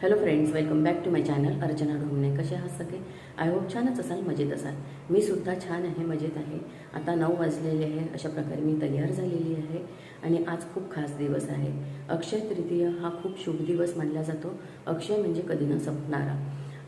Hello friends, welcome back to my channel Archana Dhomne. कसे आहात सगळे? आय होप छानच असाल, मजेत असाल. मी सुद्धा छान आहे, मजेत आहे. आता 9 वाजलेले आहे. अशा प्रकारे मी तयार झालेली आहे आणि आज खूप खास दिवस आहे. अक्षय तृतीया हा खूप शुभ दिवस मानला जातो. अक्षय म्हणजे कधी न संपणारा.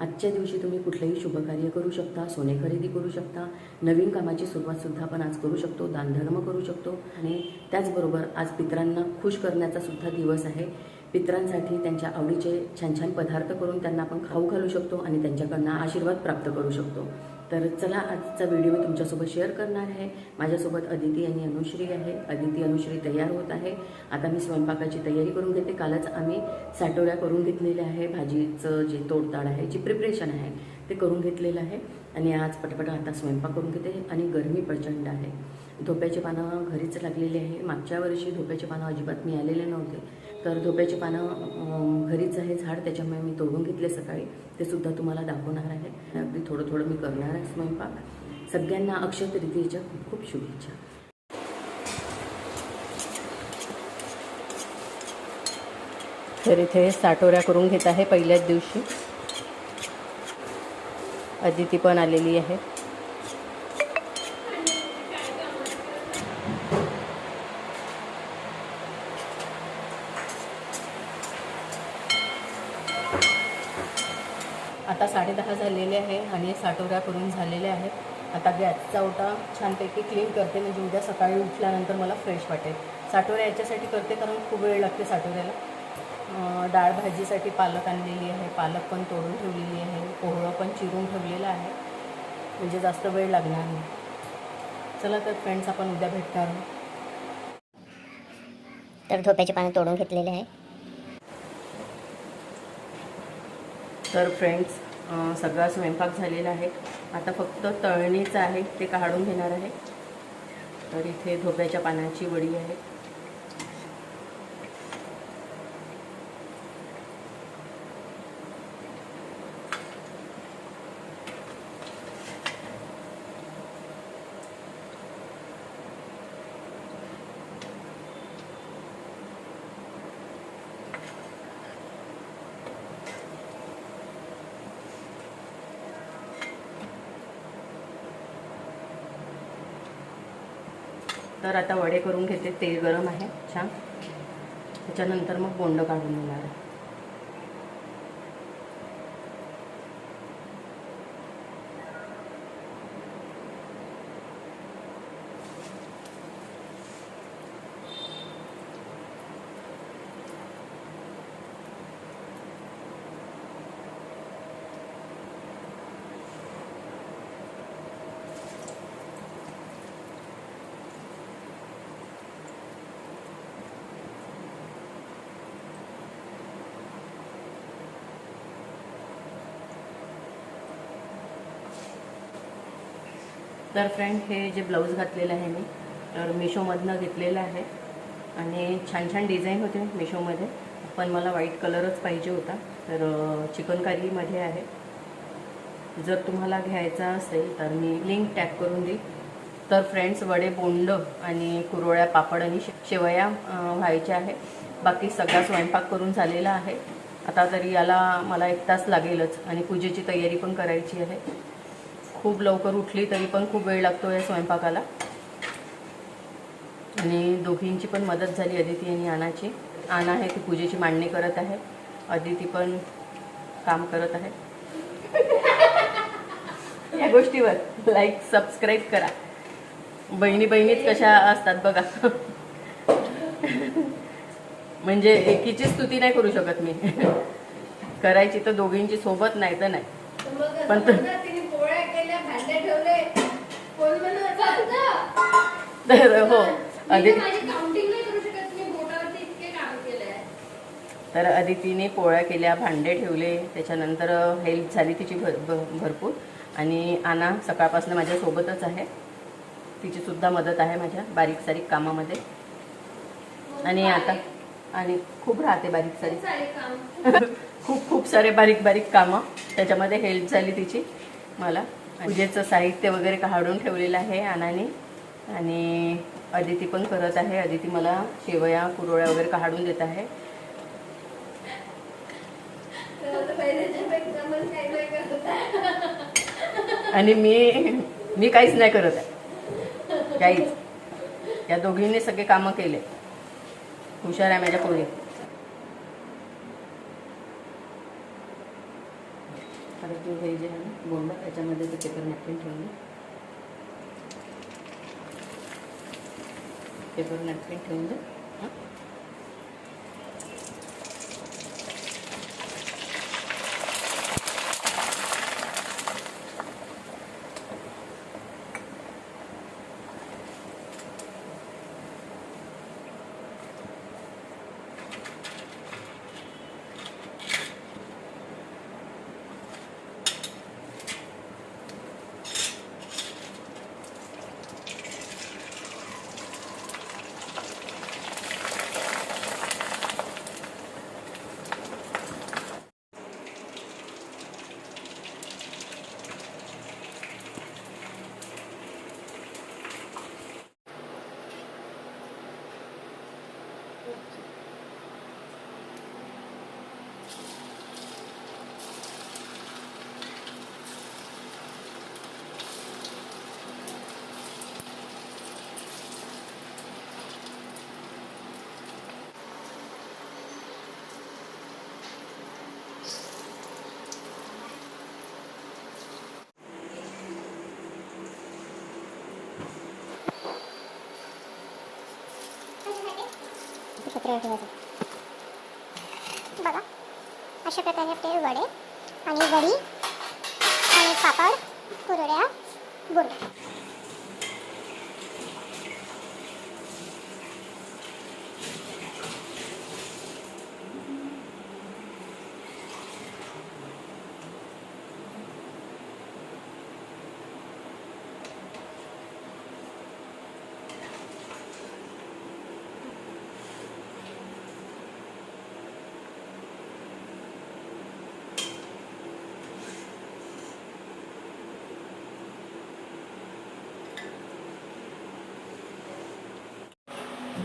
आजच्या दिवशी तुम्ही कुठलंही शुभकार्य करू शकता, सोने खरेदी करू शकता, नवीन कामाची सुरुवातसुद्धा आपण आज करू शकतो, दानधर्म करू शकतो आणि त्याचबरोबर आज पितरांना खुश करण्याचा सुद्धा दिवस आहे. पितरांसाठी त्यांच्या आवडीचे छान छान पदार्थ करून त्यांना आपण खाऊ घालू शकतो आणि त्यांच्याकडनं आशीर्वाद प्राप्त करू शकतो. तर चला, आजचा व्हिडिओ मी तुमच्यासोबत शेअर करणार आहे. माझ्यासोबत अदिती आणि अनुश्री आहे. अदिती अनुश्री तयार होत आहे. आता मी स्वयंपाकाची तयारी करून घेते. कालच आम्ही साटोऱ्या करून घेतलेल्या आहे. भाजीचं जे तोडताड आहे, जी प्रिपरेशन आहे ते करून घेतलेलं आहे आणि आज पटपट आता स्वयंपाक करून घेते. आणि गरमी प्रचंड आहे. धोप्याचे पानं घरीच लागलेले आहे. मागच्या वर्षी धोप्याचे पानं अजिबात मिळालेले नव्हते, तर धोप्याचे पानं घरीच आहे झाड, त्याच्यामुळे मी तोडून घेतले सकाळी. ते सुद्धा तुम्हाला दाखवणार आहे. अगदी थोडं थोडं मी करणार आहे स्वयंपाक. सगळ्यांना अक्षय तृतीयेच्या खूप खूप शुभेच्छा. तर इथे साटोऱ्या करून घेत आहे पहिल्याच दिवशी. अदिती पण आलेली आहे. आता 10:30 झालेले आहे आणि साटोऱ्या करून झालेल्या आहेत. आता गॅसचा ओटा छानपैकी क्लीन करते, म्हणजे उद्या सकाळी उठल्यानंतर मला फ्रेश वाटेल. साटोऱ्या याच्यासाठी करते कारण खूप वेळ लागते साटोऱ्याला. डाळ भाजीसाठी पालक आणलेली आहे, पालक पण तोडून ठेवलेली आहे, कोहळं पण चिरून ठेवलेलं आहे, म्हणजे जास्त वेळ लागणार नाही. चला तर फ्रेंड्स, आपण उद्या भेटणार आहोत. तर धोप्याचे पानं तोडून घेतलेले आहे. तर फ्रेंड्स, सगळा स्वयंपाक झालेला आहे. आता फक्त तळणीचं आहे, ते काढून घेणार आहे. तर इथे धोप्याच्या पानाची वडी आहे. तर आता वडे करून घेते. तेल गरम आहे छान. त्याच्यानंतर मग बोंड काढून घेणार आहे. तर फ्रेंड, हे जे ब्लाऊज घातलेलं आहे मी, तर मिशोमधनं घेतलेलं आहे आणि छान छान डिझाईन होते मिशोमध्ये, पण मला व्हाईट कलरच पाहिजे होता. तर चिकनकारीमध्ये आहे. जर तुम्हाला घ्यायचा असेल तर मी लिंक टॅग करून देईन. तर फ्रेंड्स, वडे, बोंड आणि कुरवड्या, पापड आणि शेवया व्हायच्या आहे. बाकी सगळा स्वयंपाक करून झालेला आहे. आता तरी याला मला 1 तास लागेलच आणि पूजेची तयारी पण करायची आहे. खूप लवकर उठली तरी पण खूप वेळ लागतो या स्वयंपाकाला. आणि दोघींची पण मदत झाली, अदिती आणि आनाची. आना आहे ती पूजेची मांडणी करत आहे, अदिती पण काम करत आहे. या गोष्टीवर लाईक सबस्क्राईब करा. बहिणी बहिणीच कशा असतात बघा. म्हणजे एकीची स्तुती नाही करू शकत मी. करायची तर दोघींची सोबत, नाही तर नाही. पण तर हो, तर अदितीने पोळ्या केल्या, भांडे ठेवले, त्याच्यानंतर हेल्प झाली तिची भरपूर. आणि आना सकाळपासून माझ्यासोबतच आहे, तिची सुद्धा मदत आहे माझ्या बारीक सारीक कामामध्ये. आणि आता आणि खूप राहते बारीक सारीक खूप सारे बारीक बारीक कामं, त्याच्यामध्ये हेल्प झाली तिची मला. पूजेचं साहित्य वगैरे काढून ठेवलेलं आहे आनाने आणि अदिती पण करत आहे. अदिती मला शेवया, कुरवड्या वगैरे काढून देत आहे. आणि मी काहीच नाही करत आहे, काहीच. या दोघींनी सगळे कामं केले. हुशार आहे माझ्या पोरी. आता तू हे जे आहे ना बोंड, त्याच्यामध्ये ते पेपर नॅपकिन ठेवून दे. पेपर नॅपकिन ठेवून दे. हां, पत्रावर ठेवायचं. बघा अशा प्रकारे आपले वडे आणि वडी आणि पापड, कुरड्या, बोंड.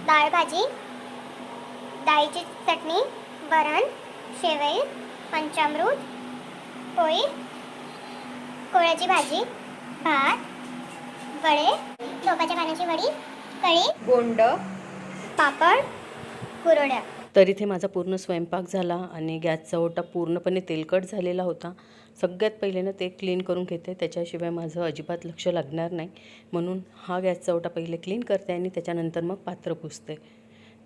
डाळ भाजी, डाळीची चटणी, वरण, शेवई, पंचामृत, पोळी, कोळ्याची भाजी, भात, वडे, टोपाच्या पानाची वडी, कढी, बोंड, पापड, कुरड्या. तर इथे माझा पूर्ण स्वयंपाक झाला आणि गॅसचा ओटा पूर्णपणे तेलकट झालेला होता. सगळ्यात पहिले ना ते क्लीन करून घेते, त्याच्याशिवाय माझं अजिबात लक्ष लागणार नाही. म्हणून हा गॅसचा ओटा पहिले क्लीन करते आणि त्याच्यानंतर मग पात्र पुसते.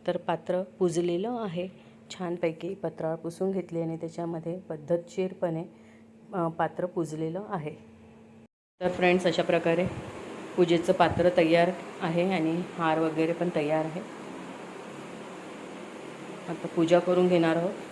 तर पात्र पुजलेलं आहे, छानपैकी पत्राळ पुसून घेतली आणि त्याच्यामध्ये पद्धतशीरपणे पात्र पुजलेलं आहे. तर फ्रेंड्स, अशा प्रकारे पूजेचं पात्र तयार आहे आणि हार वगैरे पण तयार आहे. आता पूजा करून घेणार आहोत.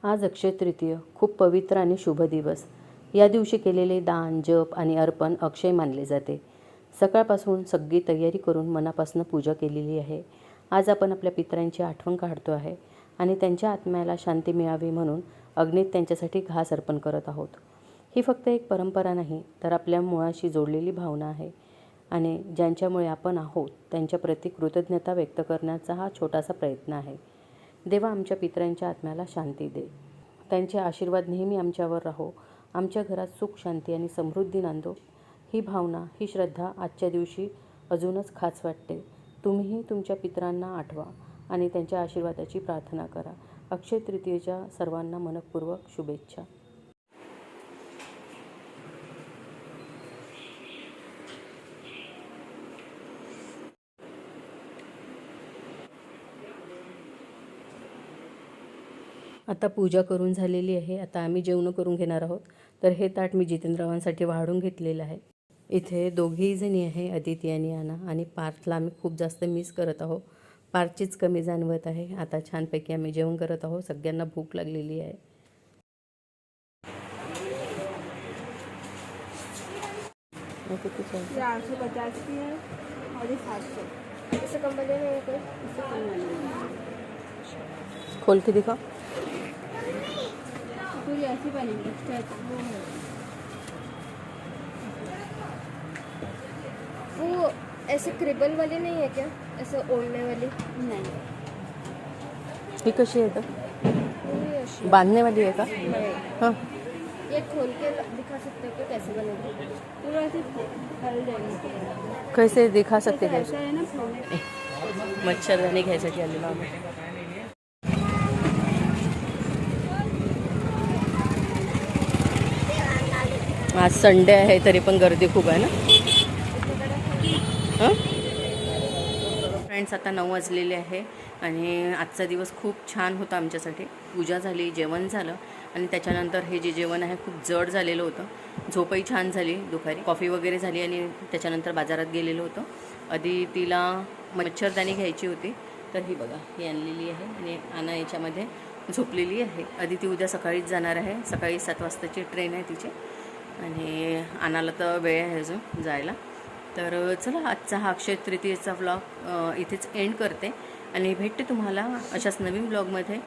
आज अक्षय तृतीय, खूप पवित्र आणि शुभ दिवस. या दिवशी केलेले दान, जप आणि अर्पण अक्षय मानले जाते. सकाळपासून सगळी तयारी करून मनापासून पूजा केलेली आहे. आज आपण आपल्या पितरांची आठवण काढतो आहे आणि त्यांच्या आत्म्याला शांती मिळावी म्हणून अग्नीत त्यांच्यासाठी घास अर्पण करत आहोत. ही फक्त एक परंपरा नाही, तर आपल्या मुळाशी जोडलेली भावना आहे आणि ज्यांच्यामुळे आपण आहोत त्यांच्याप्रती कृतज्ञता व्यक्त करण्याचा हा छोटासा प्रयत्न आहे. देवा, आमच्या पितरांच्या आत्म्याला शांती दे. त्यांचे आशीर्वाद नेहमी आमच्यावर राहो. आमच्या घरात सुख, शांती आणि समृद्धी नांदो. ही भावना, ही श्रद्धा आजच्या दिवशी अजूनच खास वाटते. तुम्हीही तुमच्या पितरांना आठवा आणि त्यांच्या आशीर्वादाची प्रार्थना करा. अक्षय तृतीयेच्या सर्वांना मनःपूर्वक शुभेच्छा. आता पूजा करून झालेली आहे. आता आम्ही जेवण करून घेणार आहोत. तर हे ताट मी जितेंद्रवांसाठी वाढून घेतलेलं आहे. इथे दोघेही जणी आहे, अदिती आणि आना. आणि पार्थला आम्ही खूप जास्त मिस करत आहोत. पार्थचीच कमी जाणवत आहे. आता छानपैकी आम्ही जेवण करत आहोत. सगळ्यांना भूक लागलेली आहे. ये 850 की है और ये 700. इससे कम वाले में कोई इससे कम वाले में खोल के दिखा. पूरी ऐसी बनेगी वो है वो ऐसे क्रिबल वाले नहीं है क्या, ऐसे ओढ़ने वाली? नहीं. ही कशी आहे का? ये अशी बांधने वाली आहे का? नहीं. हां. ये खोल के दिखा सकते हो क्या कैसे बनेगी? पूरा ऐसे फैल जाएगी. कैसे दिखा सकते ऐसा हैं? ऐसा है ना फ्लोर. मच्छरदाणी घ्यायसाठी आलेलो आम्ही. आज संडे आहे तरी पण गर्दी खूप आहे ना. हां फ्रेंड्स, आता 9 वाजलेले आहे आणि आजचा दिवस खूप छान होता आमच्यासाठी. पूजा झाली, जेवण झालं आणि त्याच्यानंतर हे जे जेवण आहे खूप जड झालेलं होतं. झोपही छान झाली दुपारी. कॉफी वगैरे झाली आणि त्याच्यानंतर बाजारात गेलेलो होतो. आधी तिला मच्छरदाणी घ्यायची होती, तर ही बघा ही आणलेली आहे आणि आना याच्यामध्ये झोपलेली आहे. आधी ती उद्या सकाळीच जाणार आहे. सकाळी 7 वाजताची ट्रेन आहे तिची आणि आनाला तर वेळ आहे अजून जायला. तर चला, आजचा हा अक्षय तृतीयेचा व्लॉग इथेच एंड करते आणि भेटते तुम्हाला अशाच नवीन व्लॉगमध्ये.